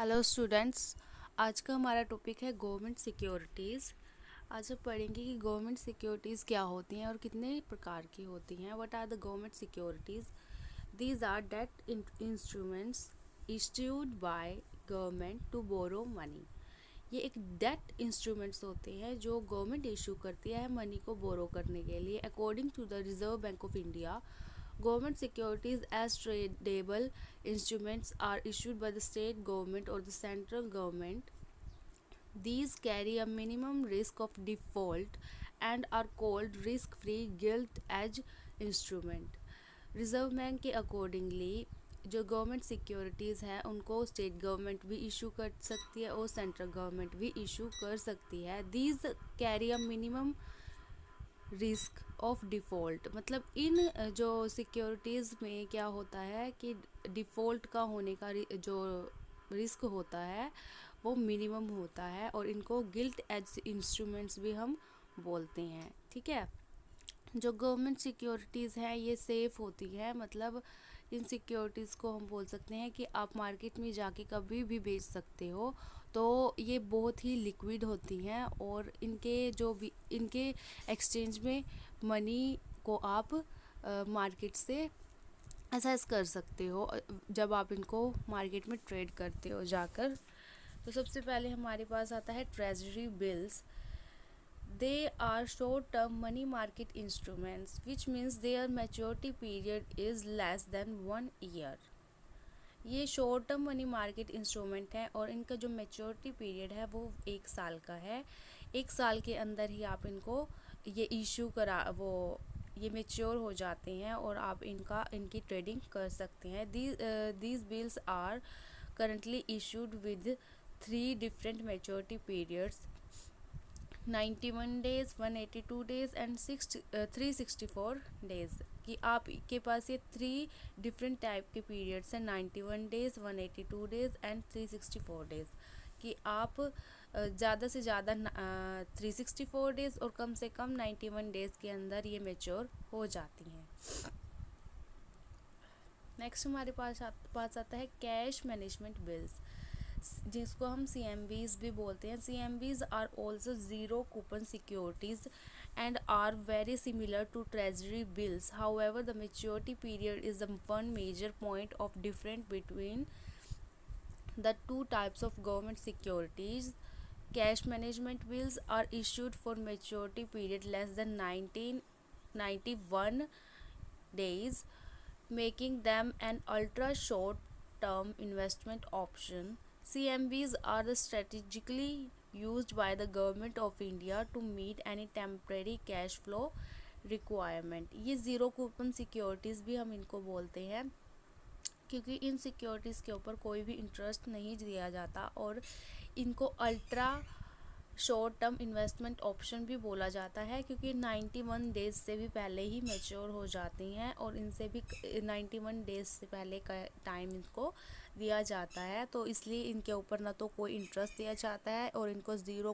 Hello students. आज का हमारा टॉपिक है गवर्नमेंट सिक्योरिटीज़। आज हम पढ़ेंगे कि गवर्नमेंट सिक्योरिटीज़ क्या होती हैं और कितने प्रकार की होती हैं। What are the government securities? These are debt instruments issued by government to borrow money. ये एक डेट इंस्ट्रूमेंट्स होते हैं जो गवर्नमेंट इशू करती है मनी को बोरो करने के लिए। According to the Reserve Bank of India, government securities as tradable instruments are issued by the state government or the central government. These carry a minimum risk of default and are called risk-free gilt-edge instrument. Reserve bank के accordingly जो government securities हैं उनको state government भी issue कर सकती है और central government भी इशू कर सकती है। These carry a minimum risk of default, मतलब इन जो सिक्योरिटीज़ में क्या होता है कि डिफ़ॉल्ट का होने का जो रिस्क होता है वो मिनिमम होता है और इनको गिल्ट एज इंस्ट्रूमेंट्स भी हम बोलते हैं। ठीक है। जो गवर्नमेंट सिक्योरिटीज़ हैं ये सेफ़ होती है, मतलब इन सिक्योरिटीज़ को हम बोल सकते हैं कि आप मार्केट में जाके कभी भी बेच सकते हो। तो ये बहुत ही लिक्विड होती हैं और इनके एक्सचेंज में मनी को आप मार्केट से असेस कर सकते हो जब आप इनको मार्केट में ट्रेड करते हो जाकर। तो सबसे पहले हमारे पास आता है treasury bills. They are short-term money market instruments, which means their maturity period is less than 1 year. ये short term money market instrument है और इनका जो मेच्योरिटी पीरियड है वो 1 साल का है। 1 साल के अंदर ही आप इनको ये इशू करा वो ये मेच्योर हो जाते हैं और आप इनकी ट्रेडिंग कर सकते हैं। These bills are currently issued with 3 different maturity periods: 91 days, 182 days and 364 days. कि आप के पास ये 3 डिफरेंट टाइप के पीरियड्स हैं, 91 डेज़, 182 डेज़ एंड 364 डेज़। कि आप ज़्यादा से ज़्यादा 364 डेज़ और कम से कम 91 डेज़ के अंदर ये मेच्योर हो जाती हैं। नेक्स्ट हमारे पास आता है कैश मैनेजमेंट बिल्स, जिसको हम CMBs भी बोलते हैं। CMBs are also zero coupon securities and are very similar to treasury bills. However, the maturity period is the one major point of difference between the two types of government securities. Cash management bills are issued for maturity period less than 91 days, making them an ultra short term investment option. CMBs are the strategically used by the government of India to meet any temporary cash flow requirement. ये zero coupon securities भी हम इनको बोलते हैं क्योंकि in securities के ऊपर कोई भी इंटरेस्ट नहीं दिया जाता और इनको ultra short term investment option भी बोला जाता है क्योंकि 91 डेज़ से भी पहले ही मैच्योर हो जाती हैं और इनसे भी 91 डेज़ से पहले का टाइम इनको दिया जाता है। तो इसलिए इनके ऊपर ना तो कोई इंटरेस्ट दिया जाता है और इनको ज़ीरो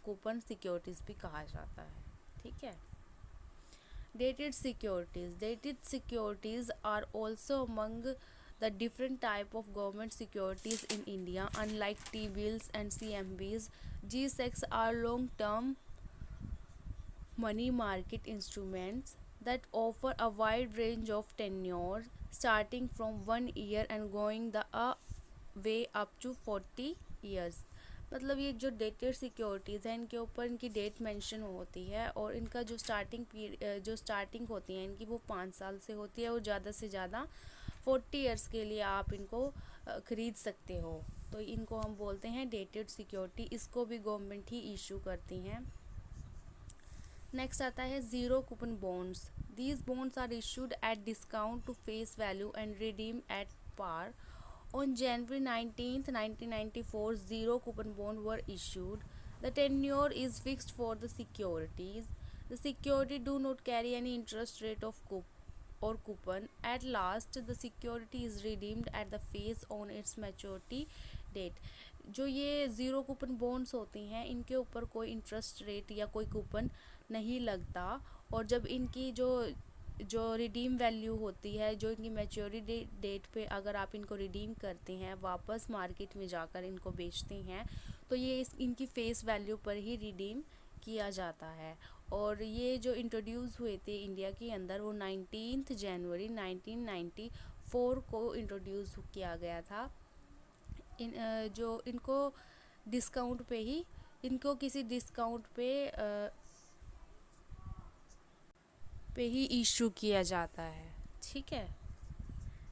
कूपन सिक्योरिटीज़ भी कहा जाता है। ठीक है। Dated securities are also among the different type of government securities in India. Unlike T-bills and CMBs, G-Secs are long-term money market instruments that offer a wide range of tenure, starting from 1 year and going the way up to 40 years. मतलब ये जो dated securities हैं इनके ऊपर इनकी date mention होती है और इनका जो स्टार्टिंग होती है इनकी वो 5 साल से होती है और ज़्यादा से ज़्यादा 40 ईयर्स के लिए आप इनको ख़रीद सकते हो। तो इनको हम बोलते हैं डेटेड सिक्योरिटी। इसको भी गवर्नमेंट ही इशू करती हैं। नेक्स्ट आता है zero coupon bonds. These bonds are issued at discount to face value and redeem at par. On January 19th, 1994, zero coupon bonds were issued. The tenure is fixed for the securities. The security do not carry any interest rate of coupon. At last, the security is redeemed at the face on its maturity date. जो ये zero coupon bonds होती हैं इनके ऊपर कोई interest rate या कोई coupon नहीं लगता और जब इनकी जो जो रिडीम वैल्यू होती है, जो इनकी मैच्योरिटी डेट पे अगर आप इनको रिडीम करते हैं, वापस मार्केट में जाकर इनको बेचते हैं, तो ये इनकी फेस वैल्यू पर ही रिडीम किया जाता है। और ये जो इंट्रोड्यूस हुए थे इंडिया के अंदर, वो 19 जनवरी 1994 को इंट्रोड्यूस किया गया था। जो इनको डिस्काउंट पे ही, इनको किसी डिस्काउंट पे ही इशू किया जाता है। ठीक है।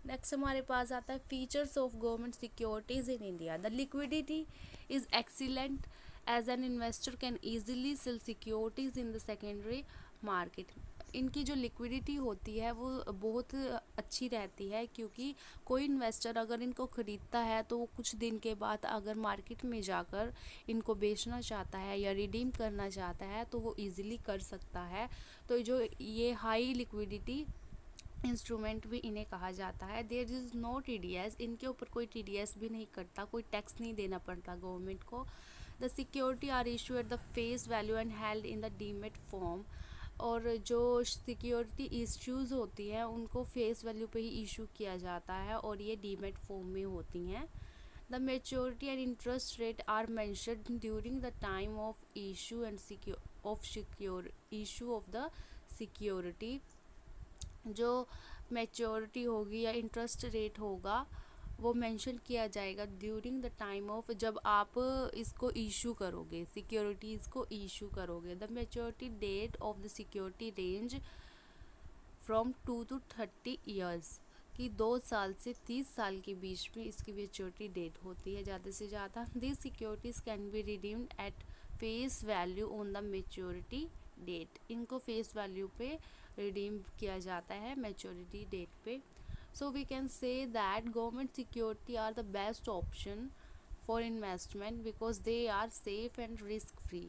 नेक्स्ट हमारे पास आता है features of government securities in India. The liquidity is excellent as an investor can easily sell securities in the secondary market. इनकी जो लिक्विडिटी होती है वो बहुत अच्छी रहती है, क्योंकि कोई इन्वेस्टर अगर इनको ख़रीदता है तो वो कुछ दिन के बाद अगर मार्केट में जाकर इनको बेचना चाहता है या रिडीम करना चाहता है तो वो इजीली कर सकता है। तो जो ये हाई लिक्विडिटी इंस्ट्रूमेंट भी इन्हें कहा जाता है। देयर इज़ नो TDS, इनके ऊपर कोई TDS भी नहीं करता, कोई टैक्स नहीं देना पड़ता गवर्नमेंट को। The security are issue at the face value and held in the demat form. और जो सिक्योरिटी इश्यूज़ होती हैं उनको फेस वैल्यू पे ही इशू किया जाता है और ये डीमेट फॉर्म में होती हैं। The maturity and interest rate are mentioned during the time of issue and issue of the security. जो मैच्योरिटी होगी या इंटरेस्ट रेट होगा वो मेंशन किया जाएगा ड्यूरिंग द टाइम ऑफ, जब आप इसको इशू करोगे, सिक्योरिटीज़ को इशू करोगे। The maturity date of the security range from 2 to 30 years, कि 2 साल से 30 साल के बीच में इसकी मैच्योरिटी डेट होती है ज़्यादा से ज़्यादा। This securities can be redeemed at face value on the maturity date. इनको फेस वैल्यू पे रिडीम किया जाता है मैच्योरिटी डेट पे। So we can say that government security are the best option for investment because they are safe and risk free.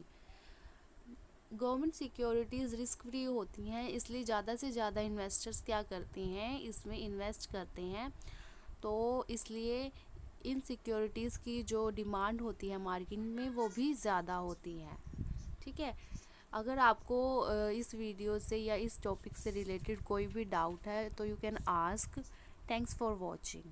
Government securities risk free होती हैं, इसलिए ज़्यादा से ज़्यादा इन्वेस्टर्स क्या करते हैं, इसमें इन्वेस्ट करते हैं। तो इसलिए इन सिक्योरिटीज़ की जो डिमांड होती है मार्केट में वो भी ज़्यादा होती है। ठीक है। अगर आपको इस वीडियो से या इस टॉपिक से रिलेटेड कोई भी डाउट है तो you can ask. Thanks for watching.